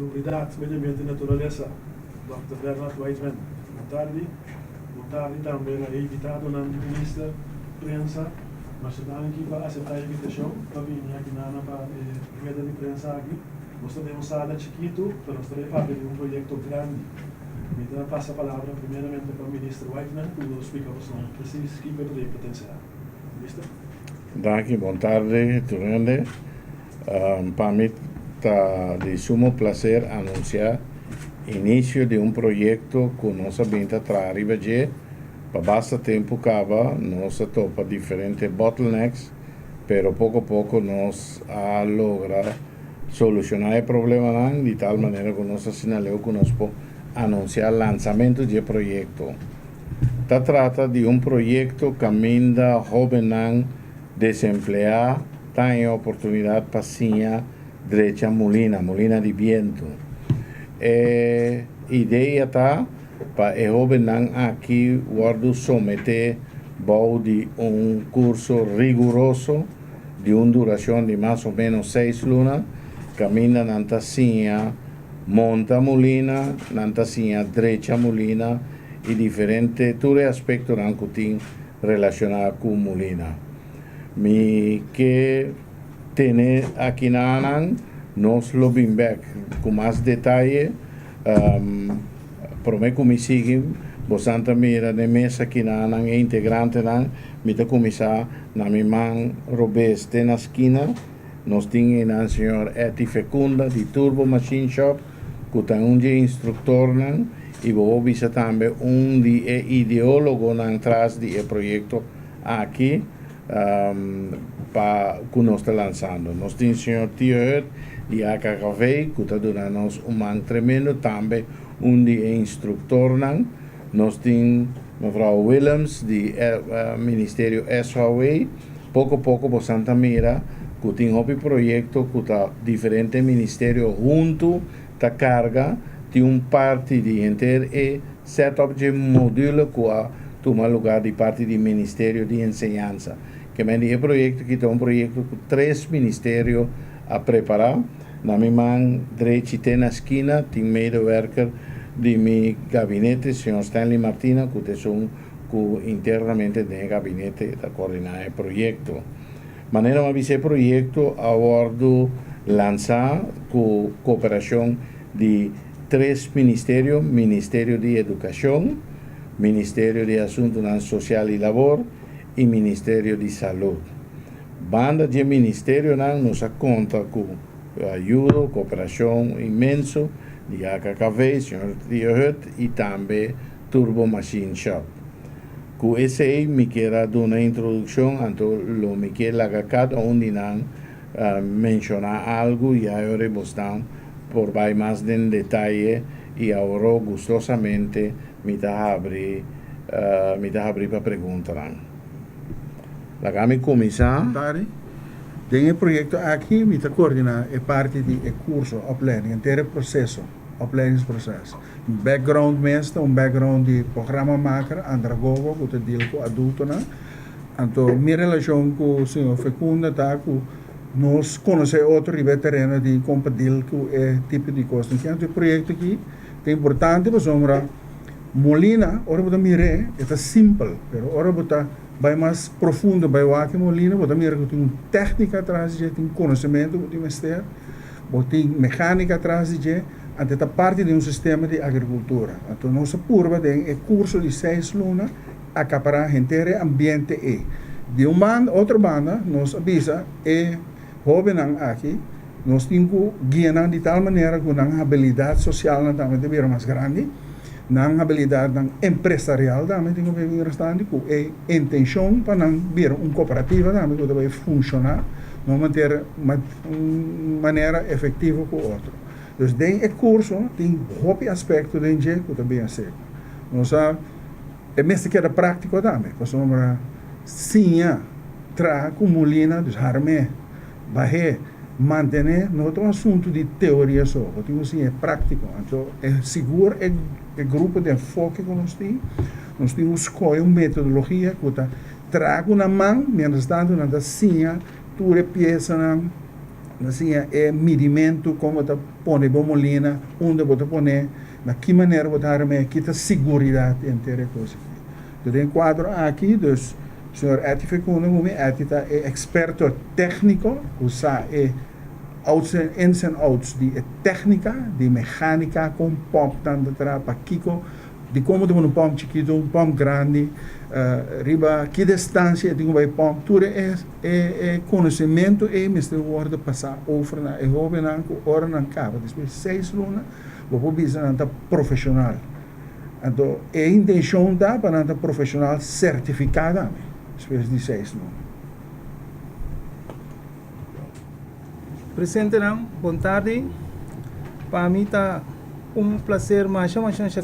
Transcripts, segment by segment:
Salubridade, Meio Ambiente e Natureza, Dr. Bernard Weizmann. Boa tarde também é invitado na ministra prensa, mas também aqui para aceitar a invitação para vir aqui na rede de prensa aqui. Nós temos sala chiquito, para nós fazer parte de um projeto grande. Então, passo a palavra primeiramente para o ministro Weizmann, que nos explica o som preciso que vai poder potenciar. Ministro? Danke, boa tarde, Turende. Para mim está de sumo prazer anunciar início de um projeto que nós vamos trazer já para bastante tempo acaba, nós topa diferentes bottlenecks, pero pouco a pouco nós a lograr solucionar o problema de tal maneira que nós assinalou que nós podemos anunciar o lançamento de projeto. Se trata de um projeto que ainda jovens desempleados têm oportunidade para sinha direita molina de viento. A ideia está para os jovens aqui guardo someter de um curso rigoroso de uma duração de mais ou menos 6 lunas, caminha na tacinha, monta molina, na tacinha direita molina e diferentes aspectos que tem relacionado com molina. Me que tem aqui na Anang, nós lo back com mais detalhe, prometo que me sigam, bastante mira de mesa aqui na Anang é integrante nan, me te começar na minha mãe Robeste na esquina, nós temos o senhor Eti Fecunda de Turbo Machine Shop, que tem um de instrutor nan, e vou visitar também de ideólogo nan atrás do projeto aqui, para que nós estamos lançando. Nós temos o senhor Tio Hut de AKKV, que está dando um tremendo também, de instrutor. Nós temos mevrouw Willems, do Ministério SVW, pouco a pouco, bastante mira, que tem um projeto que está diferentes ministérios junto, da carga, tem parte de inteiro e setup de módulo que toma lugar de parte do Ministério de Enseñanza. Que é projeto que é um projeto com 3 ministérios a preparar. Na minha mão direita na esquina tem medewerker de meu gabinete, o senhor Stanley Martina, que é internamente do gabinete da coordenar o projeto. Maneira uma esse projeto abordo lançar com cooperação de 3 ministérios: Ministério de Educação, Ministério de Assuntos Social e Labor e Ministério de Saúde. Banda de ministério nos conta com ajuda, cooperação imenso de AKKV, Sr. Tio Hut e também Turbo Machine Shop. Com esse aí, me quero dar uma introdução, então me quero cada onde mencionar algo e agora bastante por mais de detalhe e agora gostosamente me dá abrir para perguntar. Lagami começar. Tem um projeto aqui, me coordenar é parte do curso, opleiding, inteiro processo, opleidingsprocesso. Background mesmo, background de programa maker, Andragovo, que deal com adulto, então minha relação com o senhor Fecunda tá com nós conhecer outro veterano de compartilhar com esse tipo de coisa. Então o projeto aqui é importante para sombra Molina, ora botar mire, é simples, pero ora botar vai mais profundo, vai o aqui Molina, botar mire que tem técnica atrás de, tem conhecimento que tem mestre, tem mecânica atrás de, até tá parte de um sistema de agricultura. Então nossa curva tem é curso de 6 lunas a caparar inteiro ambiente e de uma outra banda nós avisa é jovem aqui nós temos que guiar de tal maneira que a habilidade social também deve ser mais grande. Na habilidade empresarial também tem que ver bastante com a intenção para não ver uma cooperativa também que deve funcionar de uma maneira efetiva com o outro. Então, tem curso, tem outro aspecto de que também é certo. Nós é mesmo que é prático também, porque nós sim, tra com molina, dos harme, barre, manter, não é um assunto de teoria só, porque assim é prático. Então, é seguro, é grupo de enfoque que nós temos escolha uma metodologia que traga na mão, mientras tanto, na sim, tudo é peça assim é medimento como tá pone bomolina onde você pone na que maneira você arme que tá segurança inteira coisa então tem quadro aqui dos senhor Eti Fecundo como Eti tá é experto técnico usa outs ins and outs de técnica de mecânica com pomp tanto para Kiko de como de um pomp chiquito um pomp grande riba que distância tem vai pomp tudo é conhecimento e mestre word passar over na e hobby na hora na cava depois 6 luna vou bisa na profissional então a intenção da para na profissional certificada depois de 6 luna. Presente não, boa tarde. Para mim está prazer mais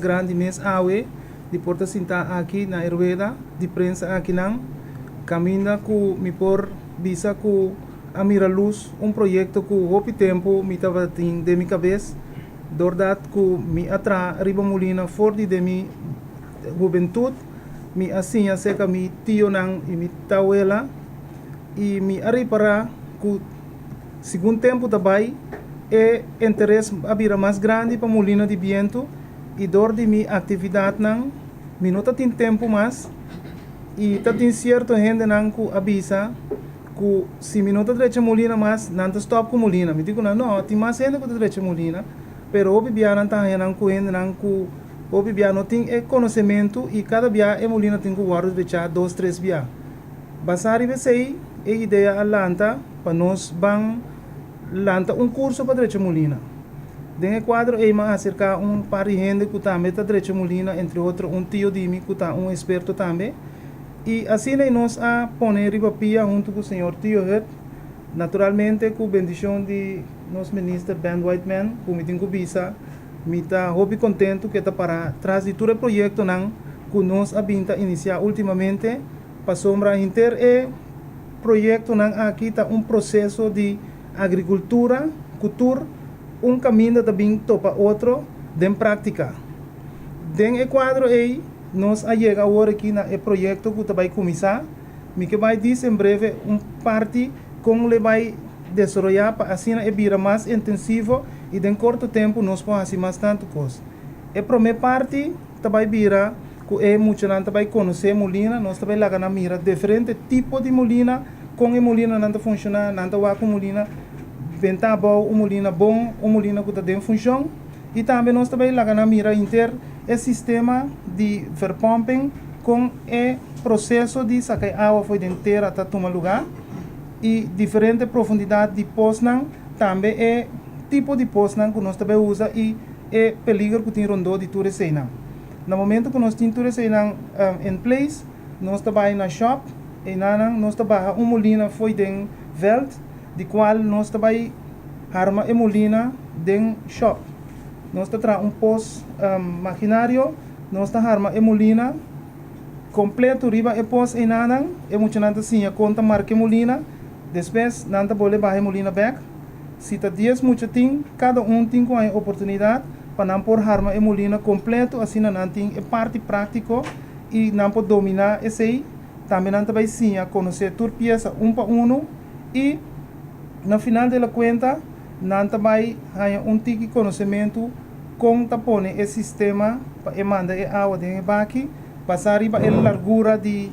grande mês awe de porta sentar aqui na Erveda de prensa aqui não caminha com me por visa com a mira luz projeto com hopi tempo me estava de minha cabeça dordat com me atra riba molina for de mi juventude me assim a seca mi tio não e mi tauela e me ari para com segundo tempo também é interesse a vira mais grande para molina de viento e dor de minha atividade não me não tem tempo mais e tá tem certo gente não que avisa que se me não tá direito molina mais não tá stop com molina me digo não tem mais gente que tá direito molina pero o bibia não tá não com gente não que o bibia não tem conhecimento e cada bia é molina tem que guardar de já 2, 3 bia basari be sei é ideia alanta para nós bang lanta curso para direito molina dentro quadro é mais acerca par de gente que também está direito molina entre outros tio de mim que está experto também e assim nós a poner riba pia junto com o senhor tio naturalmente com bendição de nosso ministro Ben Whiteman como tem visa me está hobby contento que está para trás de todo o projeto não que nós a vinta iniciar ultimamente para sombra inter projeto não aqui está processo de agricultura, cultura, caminho também topa outro, de prática. Den quadro aí, nós a chega agora aqui na projeto que vai começar, me que vai dizer em breve parte como ele vai desenvolver para assim é vira mais intensivo e em curto tempo nós podemos fazer mais tanto coisa. A primeira parte também vira que é muito não vai conhecer molina, nós também lá na mira diferente tipo de molina, com a molina não funciona, não vai com molina venta bom, molina bom, molina que está em função e também nós também lá na mira inter é sistema de verpumping com o processo de sacar água foi inteira até tomar lugar e diferente profundidade de poço também é tipo de poço que nós também usa e é peligro que tem rondou de tudo isso no momento que nós temos tudo isso em place nós também na shop e nós também molina foi em veld de qual nós também arma e molina den shop nós tra post maquinário nós arma e molina completo riba e post e nanang e muito nanta sim a conta marca molina depois nanta bole barra molina back se tá 10 muito tem cada tem com a oportunidade para não por arma e molina completo assim não tem é parte prático e não pode dominar esse aí também nanta vai sim a conhecer toda peça para e no final da conta, nanta vai ter tiki conhecimento com tapone esse sistema para manda a água de baqui, passar riba a largura de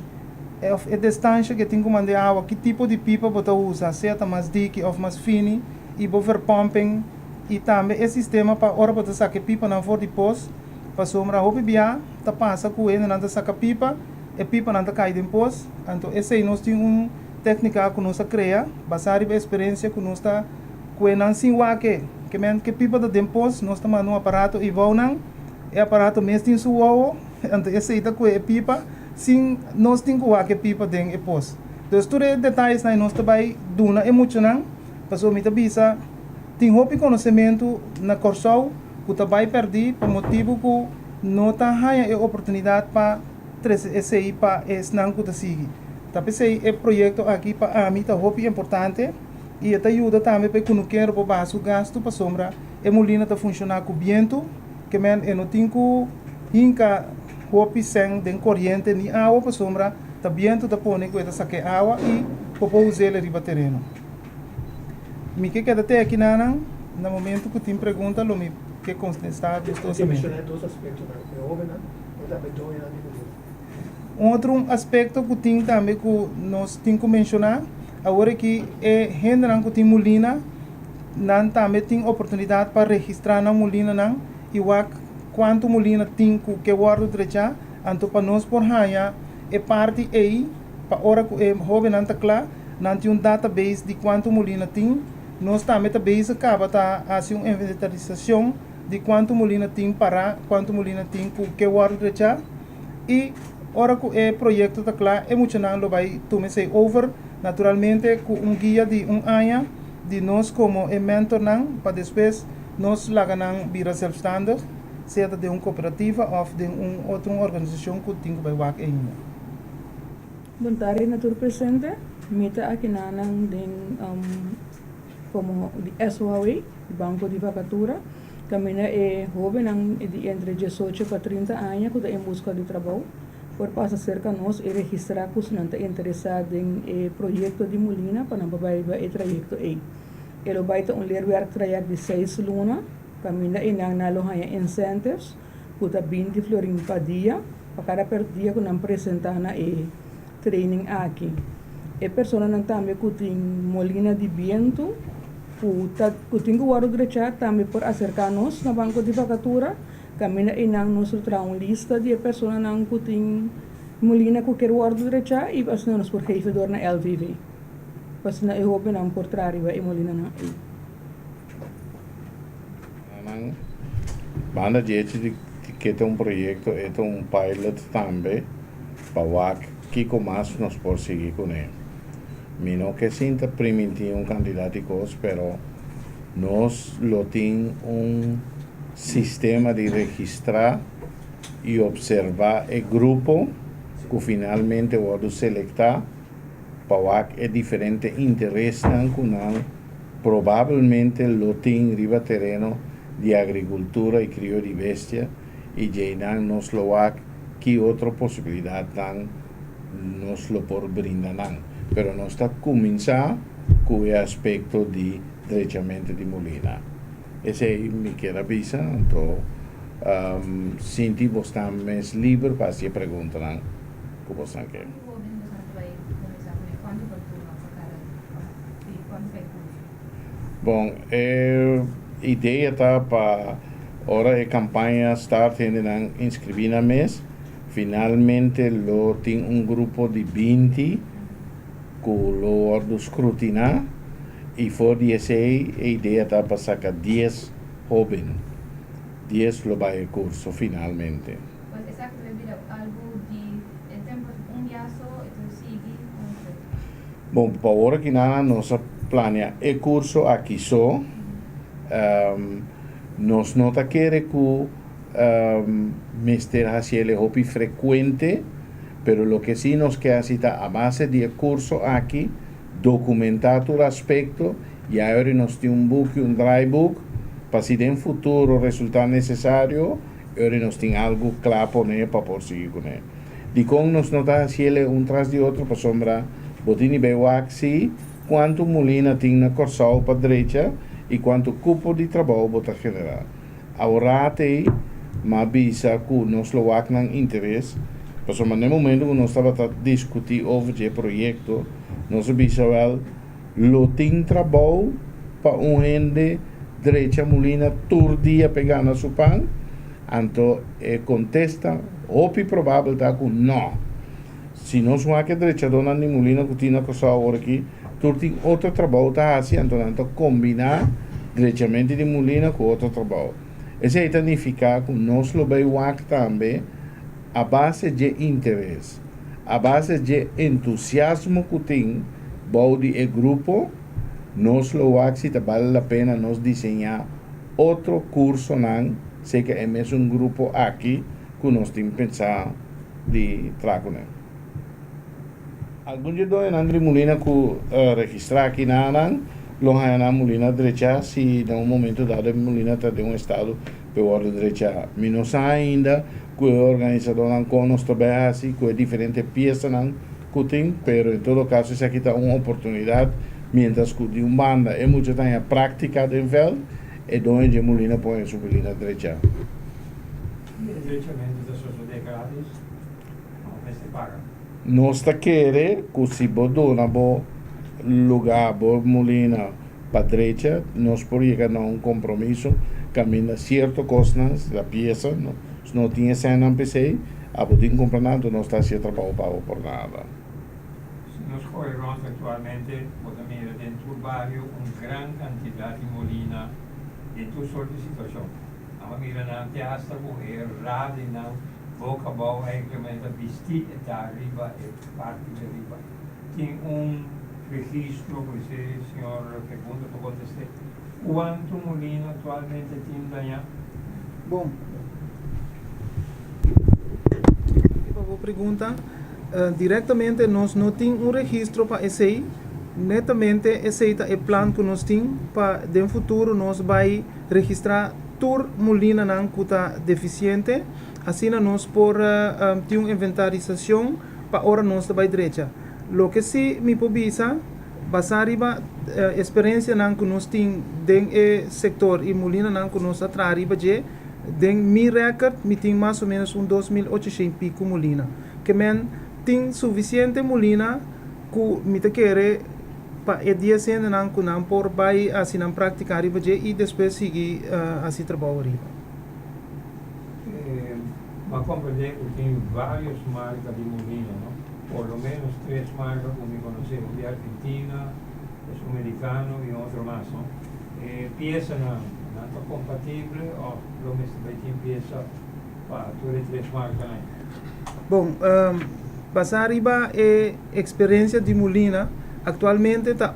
a distância que tem que mandar água, que tipo de pipa você usa, se é mais dique ou mais fine, e for pumping e também esse sistema para hora você sacar pipa não for depois, para sombra o bibia, tá passa com ele nanta saca pipa, e pipa nanta cai depois, então esse aí nós tem técnica que nós cria, baseada na experiência que nós está com não sim waque, que pipa da depois nós estamos no aparato e vão não, é aparato mesmo tem sua então esse aí tá com a pipa, sim nós tem que waque pipa den e pos. Então todos os detalhes nós também duna é muito não, passou me bisa tem hopi conhecimento na corso que também perdi por motivo que não tá a oportunidade para esse aí para esse não que tá seguir. Tapi esse projeto aqui para mim tá muito importante e até ajuda também para que não quero para baixo gasto para sombra e molina tá funcionar com viento que men eu não tenho que hinca hopi sem den corrente nem água para sombra tá viento tá pone que tá saque água e para usar ele riba terreno Mi que queda aqui no momento que tem pergunta, lo mi que contestar Você gostosamente. mencionou dois aspectos, né? É óbvio, né? Eu também estou em Outro aspecto que tem também que nós temos que mencionar, agora que é gente que tem molina, não também tem oportunidade para registrar na molina não, e quanto molina tem que guarda direita, então para nós por raia é parte aí, para hora que é jovem não está claro, não tem database de quanto molina tem, nós também database acaba tá assim uma inventarização de quanto molina tem para, quanto molina tem que guarda direita, e ora que o projeto está claro, é muito não vai tomar over, naturalmente com guia de ano de nós como mentor não, para depois nós lá não vira self-standard, seja de uma cooperativa ou de uma outra organização que tem que vai work ainda. Buntari natur presente, mita aqui nanang din como de SOAW, Banco de Vacatura, camina é jovem de entre 18 para 30 anos que está em busca de trabalho, por passar cerca nós e registrar que não está interessado em projeto de Molina para não vai o trajeto aí. Ele vai ter leerwerk traject de 6 lunas, camina e nang nalohaya incentives, que está 20 florin per dia, para cada per dia que não apresentar na training aqui. E pessoa não também que tem Molina de viento, que tem que guardar direito também por acercar-nos na banco de vacatura, camina e nang nos tra uma lista de pessoas nang que tem Molina que quer guardar direito e as nós por geven na LVV. Pas na ihope nang por trariwa e Molina na Banda gente que tem um projeto, é um pilot também, para que começa nós por seguir com ele. Não que sinta permitir candidato, pero nós lo tem sistema de registrar e observar o grupo que finalmente vai selectar para é diferente interesse que provavelmente lo tem riba terreno de agricultura e crio de bestia e já nos lo que outra possibilidade nos lo por brindar. Pero nós está começar com o aspecto de diretamente de Molina. Esse é me quer avisar, então sinto você mais livre para se perguntar o que você quer. Bom, a ideia está para hora a campanha estar tendo inscrever na mês. Finalmente lo tem grupo de 20 que lo ordo escrutinar e for essa a ideia está para sacar 10 jovens. 10 lo vai curso finalmente. Pues exacto, algo de tempo sigue. Bom, para hora que nós planeja o curso aqui só, nós não quer que Mr. Haciele hobby frecuente, pero lo que sí nos queda cita a base de curso aquí, documentar todo aspecto y ahora nos tiene un book, un dry book, para si en futuro resulta necesario, ahora nos tiene algo claro poner para por seguir con él. De con nos nota Haciele un tras de otro, para sombra, botini bewaxi, quanto Molina tiene na corsal para derecha y quanto cupo de trabajo bota general. Ahora te mas bisa que nos lo não interesse, mas no momento que nós estava a discutir over o projeto, nós bisa wel lo tem trabalho para gente direita Molina todo dia pegar na sua pão, então contesta, ou provável tá que não. Se nós vamos que direita dona de Molina que tem coisa agora aqui, todo tem outro trabalho tá assim, então combinar diretamente de Molina com outro trabalho. Isso significa que nós lo veíamos também a base de interesse, a base de entusiasmo que tem o grupo, nós lo vemos se vale a pena nós desenhar outro curso, não, sei que é mesmo um grupo aqui que nós temos que pensar de trabalhar. Algum dia do André Molina que registrar aqui na Lohana Molina direita, se em momento dado Molina está de estado pela direita. Não sabe ainda que o organizador não conosco também assim, que é diferente peça não que tem, pero em todo caso isso aqui está uma oportunidade, mientras que de un banda é muita tanya prática do veld e donde je mulina põe su mulina derecha. Diretamente da sociedade grátis, mas se paga. Nós tá querer que se bodona bo lugar bo mulina para derecha, nós por llegar a um compromisso, caminha certo costas da peça, não tinha cena em PC, a poder comprar nada, não está se trabalho por nada. Nos corremos actualmente, podemos dentro do bairro, grande quantidade de molina dentro de sorte de situação. A maneira não tem hasta morrer, rade não, boca a boca, incrementa vestir e tá arriba e parte de arriba. Tem registro, por esse senhor pergunta para contestar, quanto molina atualmente tem ganhar? Bom, boa pergunta. Diretamente nós não temos registro para esse. Netamente esse é o plano que nós temos para no futuro nós vai registrar tur molina não que está deficiente. Assim nós por ter uma inventarização para hora nós vai direita. Lo que se me pobisa basariba experiência não que nós temos dentro setor e molina não que nós atrariba je den mi record me tem mais ou menos 2.800 pico molina que men tem suficiente molina que me te quer para o dia sendo não que não por vai assim não praticar riba je e depois seguir assim trabalho riba. Mas compreender que tem várias marcas de molina, não? Por lo menos 3 marcas como me conocemos, de Argentina, de americano e outro mais, não? Pieza não está compatível ou lo mesmo vai ter pieza para todas as 3 marcas, não? Bom, passar riba é experiência de molina. Atualmente está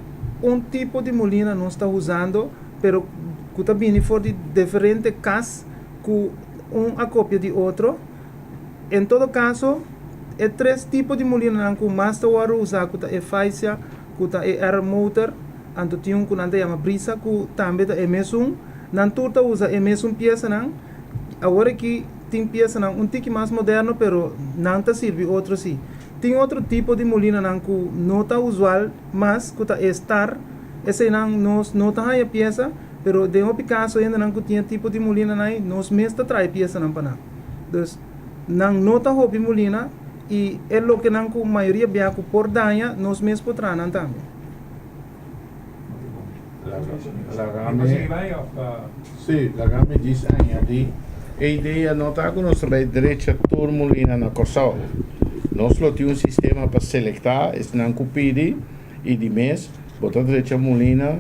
tipo de molina não está usando, pero que está vindo for de diferente cas com a cópia de outro. Em todo caso, é 3 tipos de molina que mais está usar, que é faixa, que é air motor, anto tem que não chama brisa, que também é mesmo. Não tudo usa é mesmo peça não. Agora que tem peça não, tique mais moderno, pero não está serve outro sim. Tem outro tipo de molina não que não está usual, mas que está estar, esse não está a peça, pero de um caso ainda não que tinha tipo de molina não, nós mesmo traz peça não para não. Então, não está hobby molina e é o que não que a maioria vê que por danha nós mesmo podemos não também. Sì, la gamma di añadir. A ideia não está que nós vai direita tur molina na Corsol. Nós temos um sistema para selectar, esse não cupide e de mês, botar direita molina,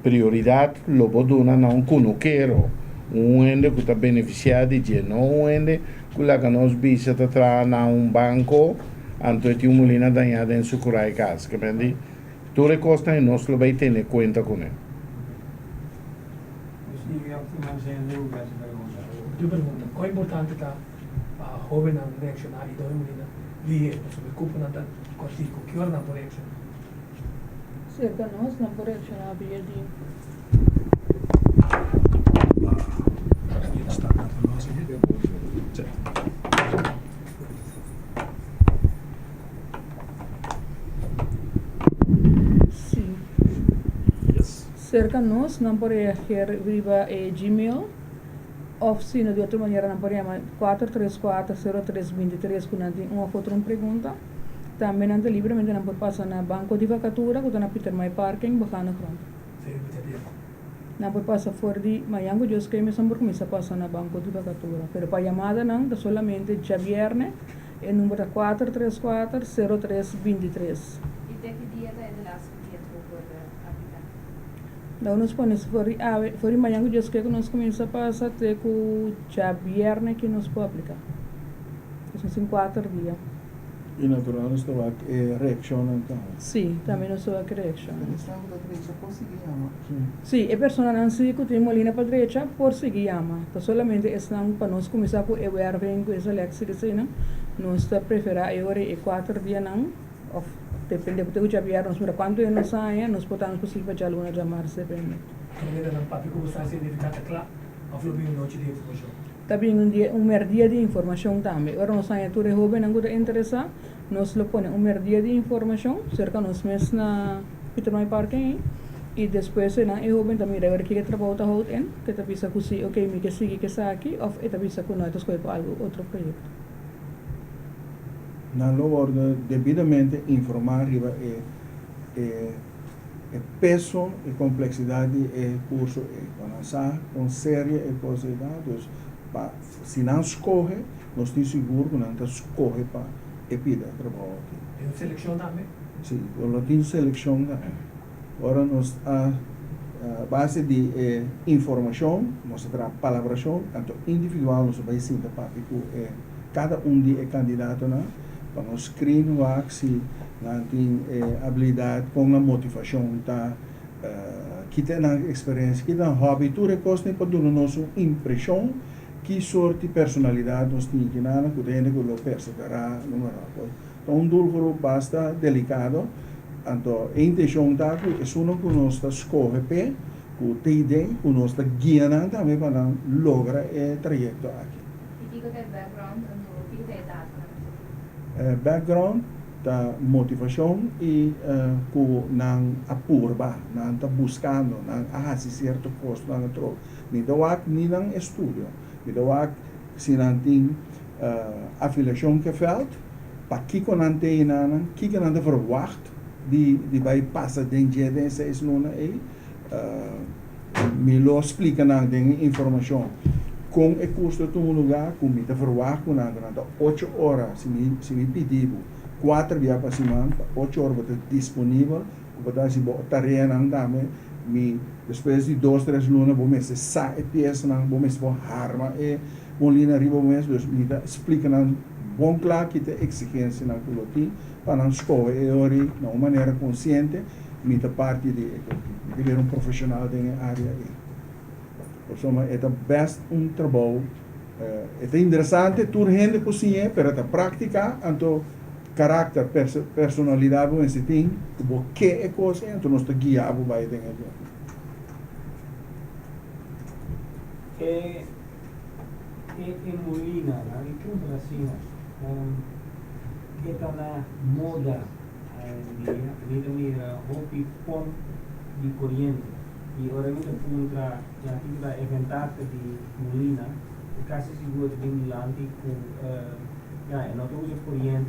prioridade, lo boduna não cunuquero. Ende que está beneficiado de não ende que lá que nós bisa tá na banco, anto tem molina danhada em sucurai casa, que prendi. Tudo é costa e nós lo vai ter em conta com ele. Eu pergunto, qual é importante que a jovem não reaccionar e dá uma linha sobre culpa não está contigo, que hora não pode reaccionar? Cerca nós não pode reaccionar via de sim. Yes. Cerca nós não pode reagir via Gmail. Oficina de outra maneira não pode chamar 434-0323 quando tem uma outra pergunta. Também não livremente não pode passar na banco de vacatura que está na Peter May Parking, bacana pronto. Não pode passar fora de manhã que eu escrevi mesmo por começar a passar na banco de vacatura. Pero para chamada não, é solamente dia viernes, é número 434-0323. E até que dia é de lá que por aplicar? Então nós podemos fora manhã que eu escrevi que nós começamos a passar até que dia viernes que nós podemos aplicar. Isso são 4 dias. E natural nós temos reação então. Sim, também nós temos reação. Conseguimos. Sim, a pessoa não se que tem molina para a direita por seguir ama. Então solamente estão para nós começar com o bem com essa lexa que se não, nós está preferar hora e 4 dias não, ou depende do que já vieram, mas quando eu não saia, nós podemos possível já luna chamar se depende. Também não papi como está sendo indicado claro, ao fim de noite de informação. Também um dia de informação também. Agora nós saia tudo jovem não gosta interessar, nós lo põe dia de informação, cerca nós mesmos na Peter May Parking e depois na e joven também agora que trabalho tá hold in que tá bisa ku si okay mi que sigue que sa aqui of eta bisa ku nós escolher para algo outro projeto. Na worden devidamente informar riba e peso e complexidade e curso e lançar com séria e possibilidades para se não escorre nós temos seguro que não escorre para epida trabalho aqui. Tem seleção também? Sim, nós temos seleção também. Agora nós a base de informação nós terá palabração tanto individual nós vai sim para cada de candidato na para nós screen se não tem habilidade com a motivação tá que tem a experiência que tem hobby tudo é coisa para dar nossa impressão que sorte de personalidade nós temos que nada que tem que lo perseverar número então duro basta delicado então a intenção tá que é uno que nós está escolhe pe que tem ideia que nós está guiando também para lograr o trajeto aqui E digo que é background, digo que é data. background da motivação e que não apurba, não está buscando, não há certo posto não troca. Me dá nem não estudo, me dá se não tem afiliação que faz, para que não tem nada, que não tem verwacht, de vai passar dentro dessa não é, me lo explica não tem informação. Com o custo de lugar, com me verwacht com nada, 8 horas, se me pedir 4 dias para semana, 8 horas para disponível, para se botar não dá me depois de 2, 3 lunas, vou me sair peça não, vou me arma e molina riba me me explica não bom claro que tem exigência não piloto para não escolher e ori de uma maneira consciente, me da parte de ver profissional da área aí. Insomma, é best trabalho. É interessante, tudo gente cozinha, mas a prática, então, caráter, personalidade, você tem, o que é coisa, então nós estamos guiados para isso. Em Molina, na punto assim, que está na moda, de mira, hobby pom de corriente. E ora muito contra já que vai inventar de Molina, quase seguro de Milante com já não tem uso corriente,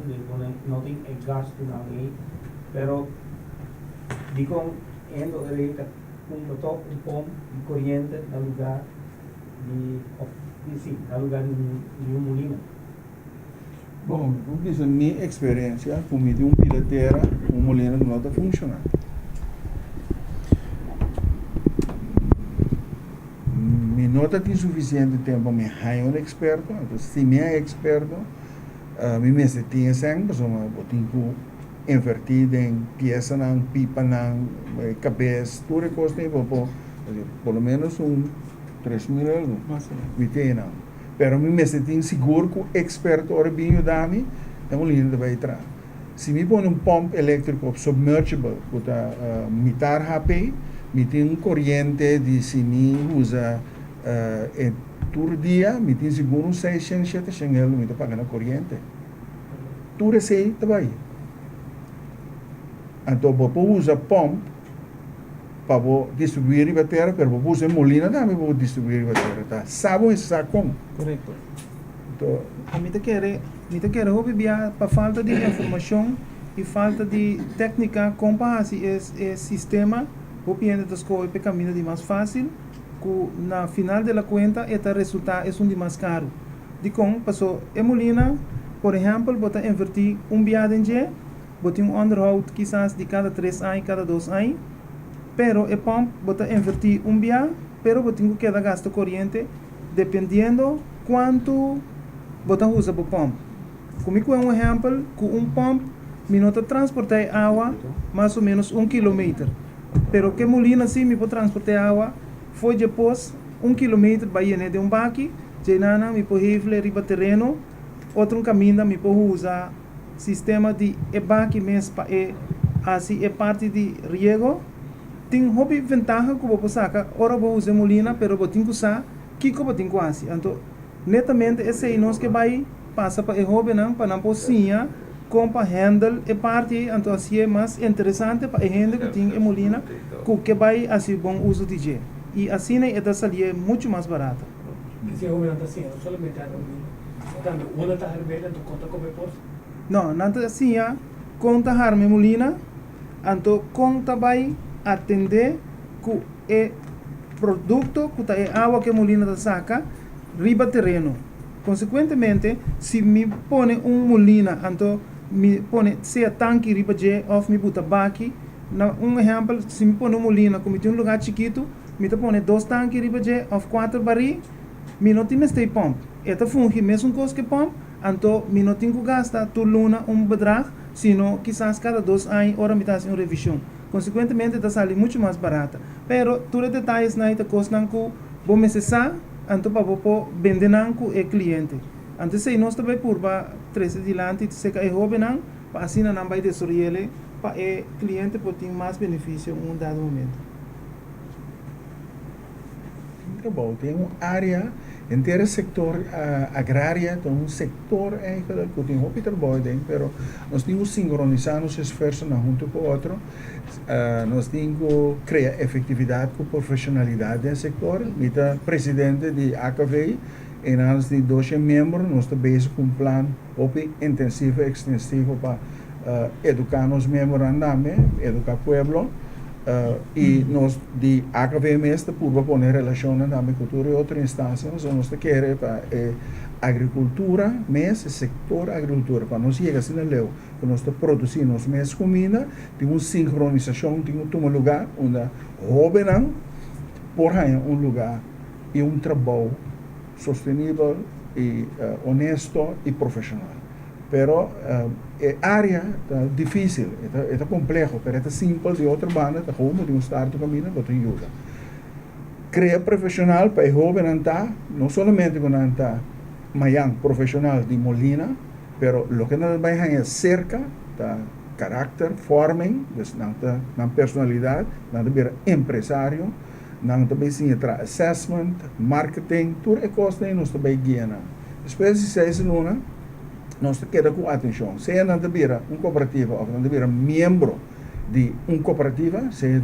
não tem gasto não é, pero digo endo ereta com top pom de corriente no lugar de sim, no lugar de Molina. Bom, porque isso é minha experiência, como de pilateira, Molina não está funcionando. Não tem suficiente tempo para ser um experto, então se me é experto, me tinha sempre, eu tenho que invertir em peça, pipa, cabeça, tudo é coisa pelo menos 3.000 euros, me tem não. Pero me sinto seguro que o experto ora bem ajudar-me, então o lindo vai entrar. Se me põe pompa elétrico submergible, que mitar HP, me tem corrente de se me usa todo dia, me tem seguro 600, 700 euros, me está pagando corrente. Tudo é assim, também. Então, você usa pompa para distribuir a terra, mas você usa molina também para distribuir a terra. Tá? Sabe isso como? Correto. Então, A mim te quer para falta de informação e falta de técnica como esse sistema, o piano das coisas para caminhar de mais fácil, que na final da conta este resultado é um de mais caro. De como passou a molina, por exemplo, bota invertir viagem de, bota underhoud quizás de cada 3 anos, cada 2 anos, pero a pump bota invertir viagem, pero bota que dar gasto corrente dependendo quanto bota usa para pump. Comigo é exemplo que pump minuto transportar água mais ou menos 1 km. Pero que molina sim me pode transportar água foi depois 1 km vai de baque, de nana me pode rifle riba terreno, outro caminho me pode usar sistema de baque mesmo para assim é parte de riego. Tem hobby vantagem que vou sacar, ora vou usar molina, pero vou ter que usar que vou ter que assim. Então, netamente esse aí nós que vai passa para o hobby não para não pocinha compra handle e parte, então assim é mais interessante para a gente que tem em Molina, que vai assim bom uso de je. E assim né, essa salia é muito mais barata. Que se joven anda assim, não somente a Molina. Também, uma está hervida, tu conta como é possível. Não, nada assim, conta harme Molina, então conta vai atender que é produto que é água que Molina da saca, riba terreno. Consequentemente, se me põe molina, então me põe seja tanque riba de of me buta baki, na exemplo, se me põe molina, como tem lugar chiquito, me põe 2 tanques riba de of 4 barris, me não tem stay pump. Eta funge mesmo coisa que pump, então me não tem que gastar tu luna bedrag, sino quizás cada 2 anos ora me dá uma revisão. Consequentemente, está saindo muito mais barata. Pero, todos os detalhes na ita costam que vou necessitar, então para vou vender com o cliente. Então, se nós também por para 13 dilante, se que é jovem, para assim não vai destruir para o cliente pode ter mais benefício em um dado momento. Muito bom. Tem uma área inteiro setor agrário, então um setor eigenlijk que tem muito trabalho dentro, pero nós temos que sincronizar nossos esforços junto com o outro, nós temos que criar efetividade com profissionalidade do setor. Mita presidente de AKV e nós de 12 membros, nós estamos bezig com um plano intensivo e extensivo para educar os membros andame, educar o pueblo. E nós de AKV mesmo por poner relação na agricultura e outra instância nós queremos para agricultura mesmo setor agricultura para nós chegar assim leu para nós produzir nós mesmos comida tem uma sincronização tem um lugar onde jovem por aí lugar e trabalho sustentável e honesto e profissional. Pero é área difícil, é complexo, pero é simples de outra banda, é como de start do caminho, que ajuda. Criar profissional para o jovem andar, não somente quando andar, mas profissional de Molina, pero lo que nós vai é cerca da caráter, formem, na personalidade, na empresário, na também sim assessment, marketing, tudo é coisa que nós também guiamos. Depois de 6 anos, nós queda com atenção. Se não tiver cooperativa ou não tiver membro de cooperativa, seja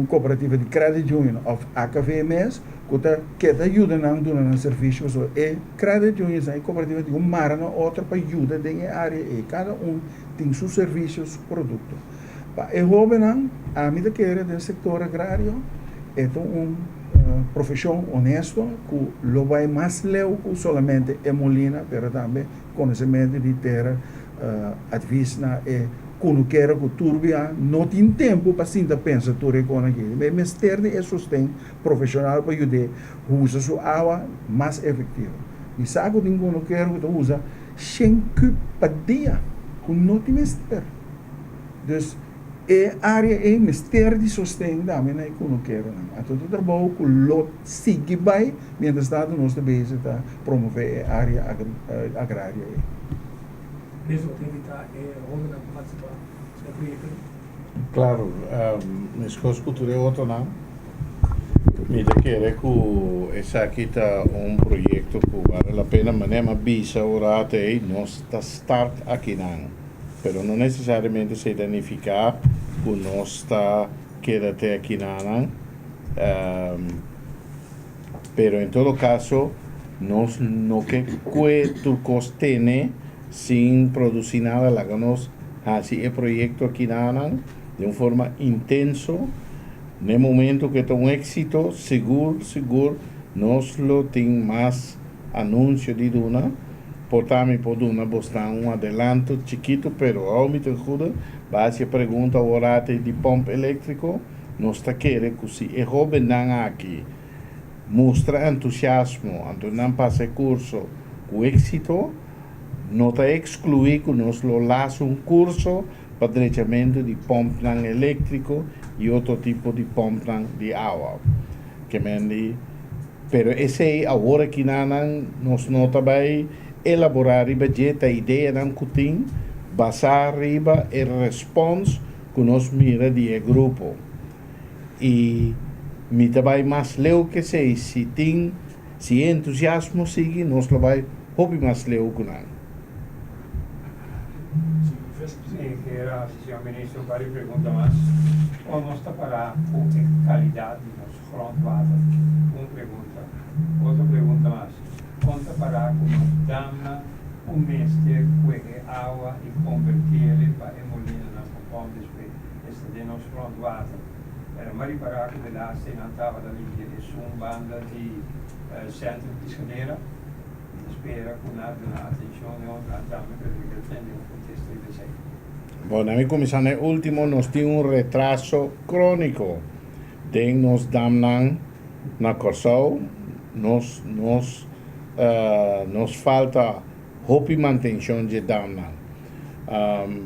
cooperativa de credit union ou AKVMS, que ajuda a dar serviços, e credit union é cooperativa de marna outra para ajuda em área e cada tem seus serviços, produtos. Para o jovem, a medida que é do setor agrário, é profissão honesta que lo vai mais leu que somente é Molina, mas também conhecimento de terra, advista e quando quer que turbia não tem tempo para se pensar tudo com aquilo. Mas ter de sustento profissional para ajudar usa sua água mais efetiva. E sabe que quando quer que usa 100 cubos por dia, que não tem mister. Dus é área é mistério de sustento também né que não quero não. Então o trabalho que lo sigue vai, mientras estado nós também está promover a área agrária. Mesmo tem que estar onde não participar do projeto. Claro, mas coisa cultura é outra não. Me da querer que essa aqui está projeto que vale a pena, mas nem uma bisa ora aí nós está start aqui não. Pero não necessariamente se danificar que nós está quedando aqui não. Pero em todo caso, nós não que tu costene sem produzir nada, lá que nós assim é projeto aqui não de uma forma intenso. No momento que tem éxito, seguro, nós lo tem mais anúncio de Duna. Portanto, podemos mostrar adelanto chiquito, pero ao me ajuda. Base a pergunta agora de pompa elétrico, nós está querendo que se é jovem não aqui mostra entusiasmo, então não passa curso com êxito, não está excluir que nós lo laça curso para treinamento de pompa elétrico e outro tipo de pompa de água. Que mendi, pero esse agora que nós não também elaborar riba a ideia não que tem, basar riba e response que nós mira de grupo. E me também mais leu que se entusiasmo sigue, nós lo vai hobby mais leu que não. Era, señor ministro, varias preguntas más. ¿Cómo está para la calidad de los grondwater? Una pregunta. Otra pregunta más. ¿Cómo está para como dama un mester que agua y convertirle para emolina na compound después este de los grondwater? Era Mari Paraco de la Senatava da Limpia e su banda di centro di Scanera. Spero con una attenzione a dame per il tende un contesto di sei. Bueno, a mí comenzando el último nos tiene un retraso crónico de nos damnan na Corsau, nos falta hopi mantención de damnan.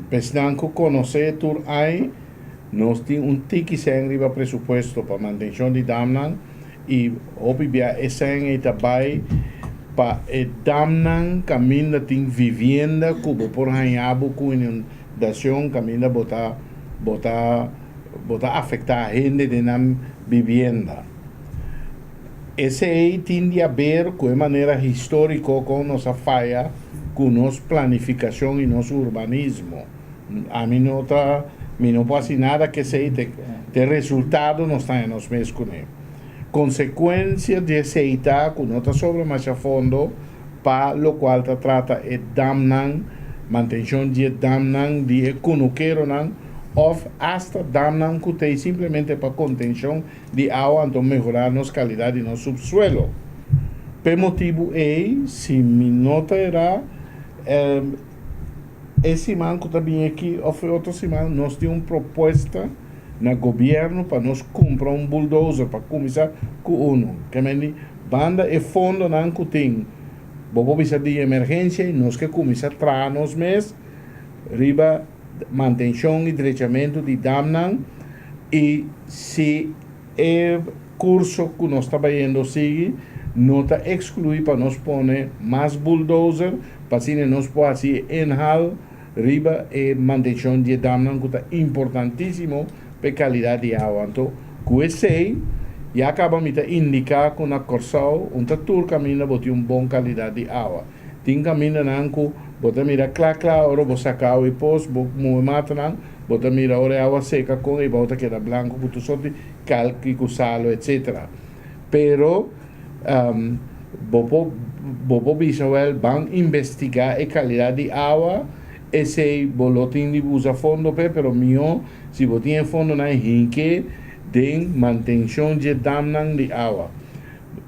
Pensando que conocer tur hay, nos tiene un tiki sen riba presupuesto para mantención de damnan y hopi bia esen etabai pa damnan camina tin vivienda cubo por hanyabu ku dación camina bota afectar a gente de la vivienda. Ese aí tiende a ver de maneira histórica com nossa falha, com nossa planificação e nosso urbanismo. A mim não pode nada que esse de resultado não está em nós mesmos com ele. Consequência de esse com nota sobre mais a fundo, para o qual trata de damnan mantenção de damnan de econoqueiro of hasta damnan que tem simplesmente para contenção de água então melhorar nossa qualidade de nosso subsuelo. Por motivo se me nota era esse man que também aqui ou foi outra semana nós temos uma proposta no governo para nós comprar um bulldozer para começar com uno que me banda e fundo não que tem bobo bisa de emergência e nós que começar a trazer nos mês riba manutenção e direitamento de damnan e se o curso que nós trabalhando sigue não está excluído para nós pôr mais bulldozer para assim nós poder enhal riba e manutenção de damnan que está importantíssimo para a qualidade de água. Então, com esse e acabamos de indicar que na Corsau tour caminha botar uma boa qualidade de água. Tem caminho nanco bota mira claro, ora vou sacar o pos, vou mata nan, bota mira ora água seca com e bota queda branco, tu sorte calque salo, etc. Pero bobo bisawel van investigar a qualidade de água, esse boletim de usa fundo pero mio se botinha fundo na hinque de manutenção de damnan de água.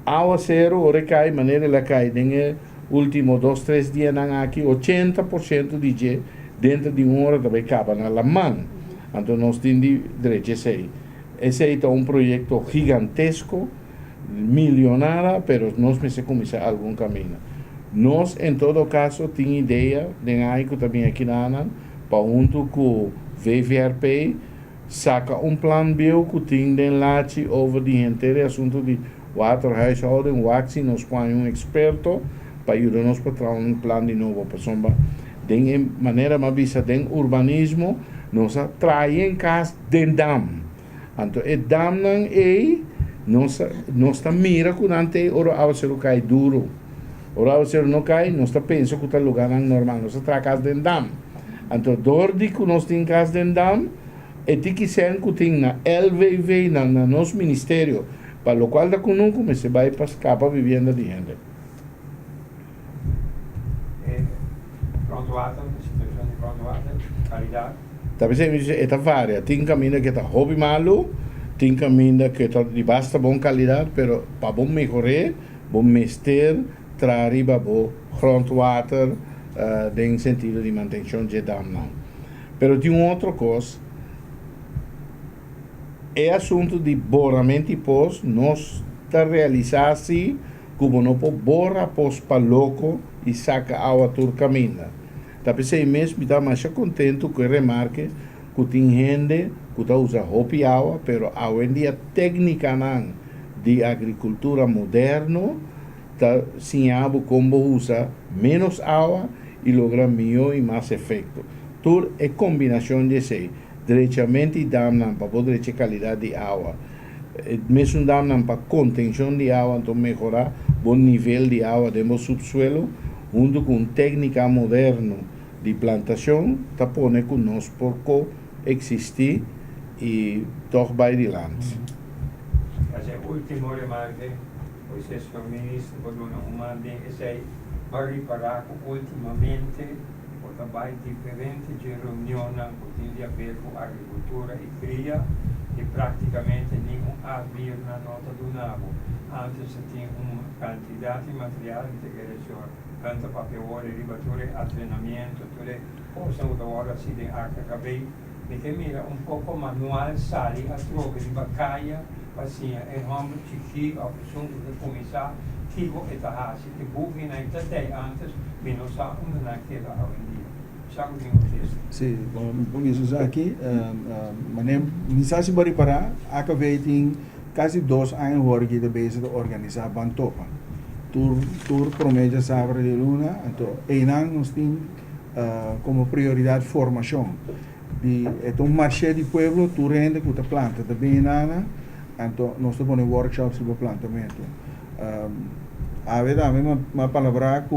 Água zero, ora cai, maneira ela cai, den último 2-3 dias aqui, 80% de dentro de uma hora também acaba na mão. Então nós temos direito a esse. Esse é um projeto gigantesco, milionário, mas nós precisamos começar algum caminho. Nós, em todo caso, temos ideia de que também aqui na ANA, para junto com o VVRP, saca um plano bio que tem de late over de inteiro assunto de waterhuishouding, waxi, nós põe experto para ajudar-nos a trazer um plano de novo. De maneira mais vista, de urbanismo, nós traemos em casa de dam. Então, o dam não é, nós mira que não tem, ora, ao ser cai duro. Ora, ao ser não cai, nós pensa que o lugar não normal, nós traz casa de dam. Então, dor de que nós temos casa de dam, e tem que ser que tem na LVV, na nosso ministério, para o qual da conosco, mas se vai para escapar vivenda de gente. Grondwater, situação de grondwater, qualidade. Talvez é vária. Tem caminho que está hobby malo, tem caminho que está de basta boa qualidade, mas para bom melhorar, bom mester, trazer bom grondwater, em sentido de manutenção de dam não. Mas tem outra coisa. É assunto de boramento e pós, nós está realizar-se como não pode borrar pós para louco e saca água tur caminha. Talvez aí mesmo está mais contente com remarque que tem gente que está usando roupa e água, mas hoje em dia técnica de agricultura moderna está ensinando como usar menos água e lograr melhor e mais efeito. Tudo é combinação de sei. Diretamente damnan para poder ter qualidade de água. Mesmo damnan para contenção de água, então melhorar o nível de água do subsuelo, junto com técnica moderna de plantação tá pone que nós porco existir e toch bij die land. Als je ultimo remarque, o senhor ministro, quando uma de esse barriparaco ultimamente, o trabalho diferente de reunião que tinha a ver com agricultura e cria, e praticamente nenhum havia na nota do NABO. Antes se tinha uma quantidade de material de integração, tanto papel, ribature, treinamento, tudo, ou são da hora se de AKKB, me que mira um pouco manual, sali, a troca de bacaia, assim, é homem chique, a pessoa de começar, tigo e tahasi, que bugi na até antes, menos a naquela avenida. Sabe o que acontece? Sim, bom, isso aqui, mensagem bari para acabei tem quase 2 anos agora que bezig de organizar Bantopa. Tour promedia sábado de luna, então, nós nós tem como prioridade formação. Então, marché de pueblo, tu rende que tu planta de banana, então nós temos workshops sobre plantamento. A verdade, uma palavra com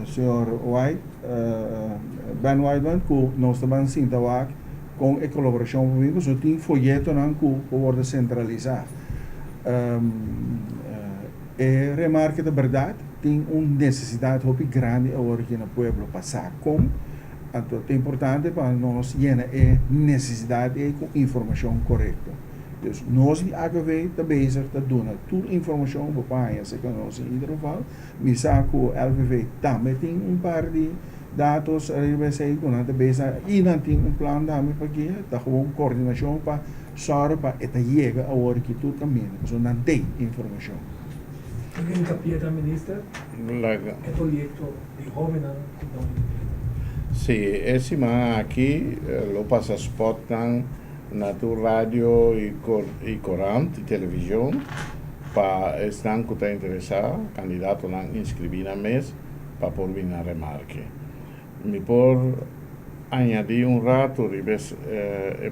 o senhor White, Ben Whiteman, que nós estamos sentindo com a colaboração com o so tem folheto que pode centralizar. E remarque de verdade, tem uma necessidade muito grande agora aqui no pueblo passar com. Então, é importante para nós llenar a necessidade com informação correta. Então, nós de AKV está bezig te doen toda a informação para paia, se kan nós in ieder geval. We zagen o LVV também tem par de dados, vai ser que nós está bezig, tem plan daarmee para que está gewoon coordenação para zorgen para esta chega a hora que tudo caminha. Então, não tem informação. Alguém capia da ministra? É projeto de jovem na Sí, esse man aqui lo passa spot na tu rádio e corante, televisão, para estar que está interessado, candidato não inscrever na mês, para por vir na remarque. Me por añadir rato, ribes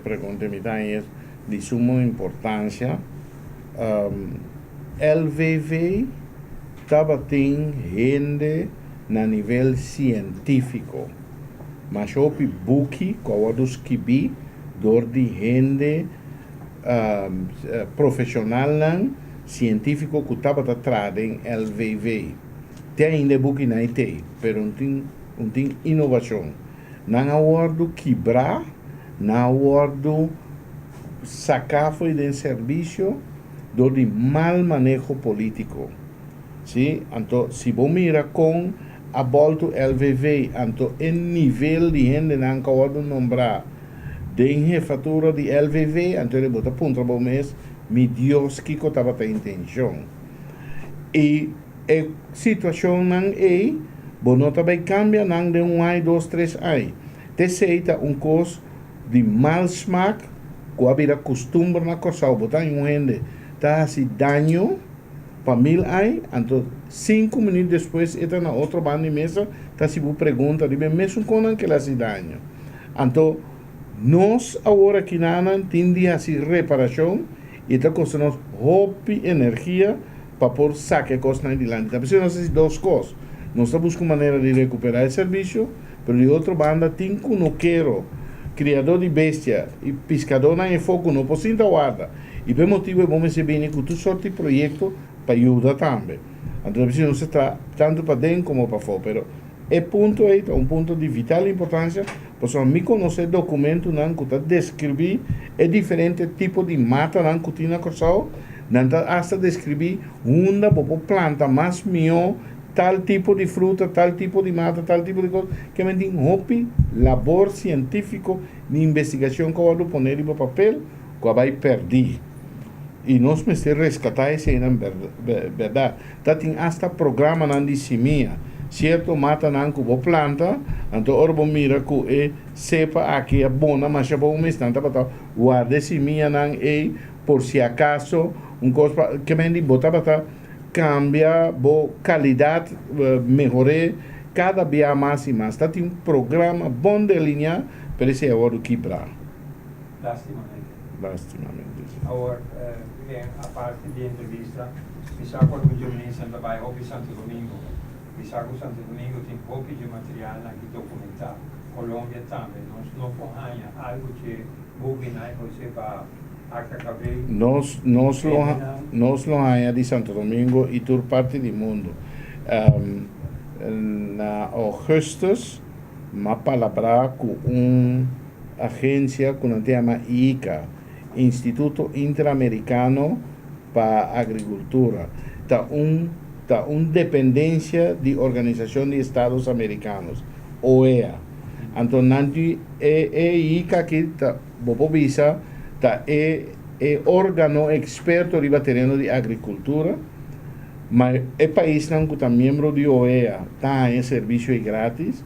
pergunta-me também de suma importância, LVV estava tem gente na nível científico. Mas o buki, quando escrevi, dor de gente profissional, científico que estava atrás em LVV. Tem ainda buki na IT, mas não tem inovação. Não há ordo quebrar, não há ordo sacar foi de serviço, dor de mal manejo político. Sim? Então, se você mira com a volta LVV, então o nível de gente não pode nombrar de fatura de LVV, então ele bota ponto para o mês, me Deus que estava a intenção. E a situação não é, não também cambia, não de 1 ano, 2, 3 anos. Te seita coisa de mal smaak, que a vida costume na coisa, botar em gente, está assim dano, para 1000 anos, então 5 minutos depois entra na outra banda de mesa, está se pergunta, mesmo com aquela cidade. Então, nós agora aqui na Ana temos essa reparação e está custando roupa energia para pôr saque a coisa adiante. Então, precisamos fazer 2 coisas. Nós estamos buscando maneira de recuperar o serviço, mas de outra banda, tem que não quero criador de bestia e pescador não é foco, não pode sentar guarda. E por motivo é bom receber que tu sorte projeto para ajudar também. Então, não se trata tanto para dentro como para fora, mas o ponto é ponto de vital importância, porque me conhecer documento que está descrever diferente tipo de mata que tem na coração, não está hasta descrever onde pode planta mais melhor, tal tipo de fruta, tal tipo de mata, tal tipo de coisa, que me tem labor científico de investigação que eu vou pôr no papel, que vai perder. E nós temos que resgatar isso na verdade. Tem hasta programa na dissemia. Certo, mata na que planta, então orbo mira que sepa aqui é bona, mas é bom mesmo, para guardar semia na por se acaso coisa que me botar para cambia a qualidade, melhorar cada dia mais e mais. Tem programa bom de linha para esse agora quebrar. Lastimamente. Agora, a parte de entrevista, me sabe quando o jornalista trabalha em Santo Domingo. Santo Domingo tem pouco de material aqui documentar Colombia também. Nós não fazemos algo que buginai você para AKKV. Nós lo haya de Santo Domingo e toda parte do mundo. Na augustus, ma palabra com agência que se chama ICA, Instituto Interamericano para Agricultura. Está dependência de Organização de Estados Americanos, OEA. Então, ICA aqui está bobovisa, está órgano experto de terreno de agricultura, mas o país não está membro de OEA, está em serviço grátis.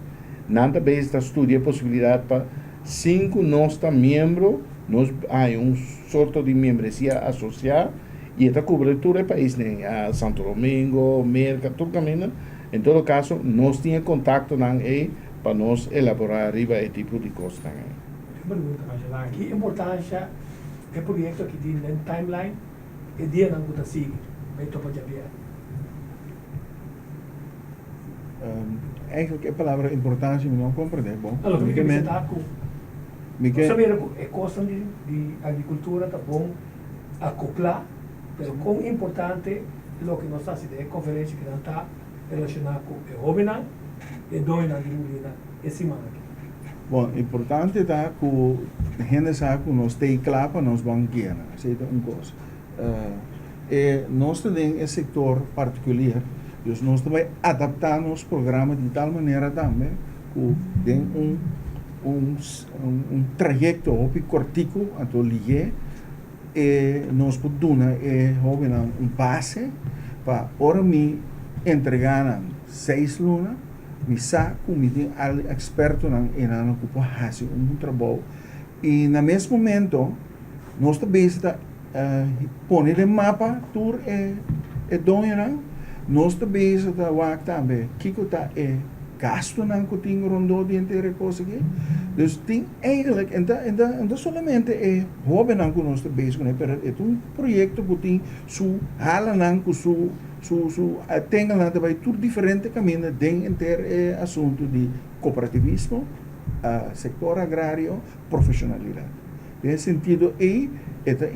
Nada vez está estudando a possibilidade para 5 nós está membro, nós há sorte de membresia associada e está cobrindo todo o país, né? Santo Domingo, Merca, todo caminho. Em todo caso, nós temos contato para nós elaborar esse tipo de coisa. Pergunta, Angela, que importância é o projeto que tem na timeline e dia não está seguindo, vai topa de aviar. Eigenlijk a palavra importância me não compreende. Bom, Allora, perché mi sta con sapere che costa di agricoltura tá bom acoplar, però com importante lo che non sta si deve conferenza che non sta relacionada com o jovem e doina di mulina e si manca. Bom, importante está que a gente sabe que nós temos claro para nós banqueiros, aceita coisa. E nós temos esse setor particular, então nós também adaptar os programas de tal maneira também que tem trajeto curtico a todo ligue e nós podemos dar base para ora me entregar 6 lunas. Mi sa kung al eksperto ng inano ko po hasi trabalho e na mesmo momento nós também está pone de mapa tour dona nós também está wak também kiko ta gasto ng kuting rondo de inteira coisa aqui dus tem eigenlijk então somente hobby ng nós também com pero é projeto que tem su hala ng su tenga lá também tudo diferente caminho dentro do assunto de cooperativismo, setor agrário, profissionalidade. Nesse sentido, é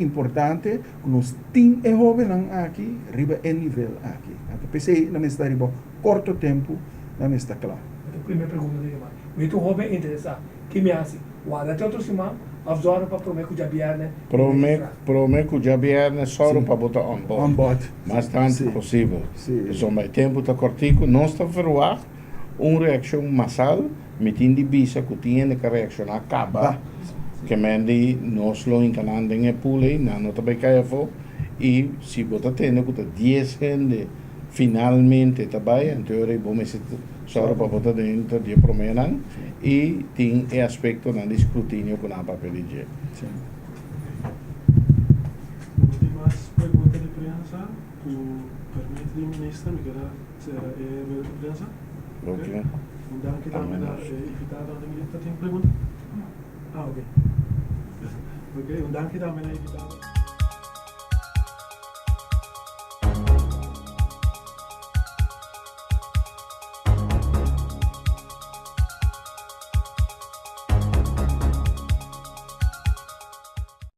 importante que nós temos jovens aqui, riba em nível aqui. Então, pensei na minha riba curto tempo, na minha claro. A primeira pergunta dele, mas o jovem interessado, que me hace, guarda até outro semana, avzora para prometer que já vier, Prometo que já vier só para botar on board. Mas tanto possível. Então, o tempo está curtico, nós estamos a reação massal, metendo visa que tem que reaccionar acaba, que mende nós lo encanando em pule, não também cai fo e se botar tendo que 10 gente finalmente também, em teoria vamos só para botar dentro de promenan e tem o aspecto do escrutínio com a papelilha. Últimas perguntas de prensa, permite o ministro me queda ser prensa? Ok. Danke também da invitada da ministra tem pergunta? Ok. Ok, danke também da invitada.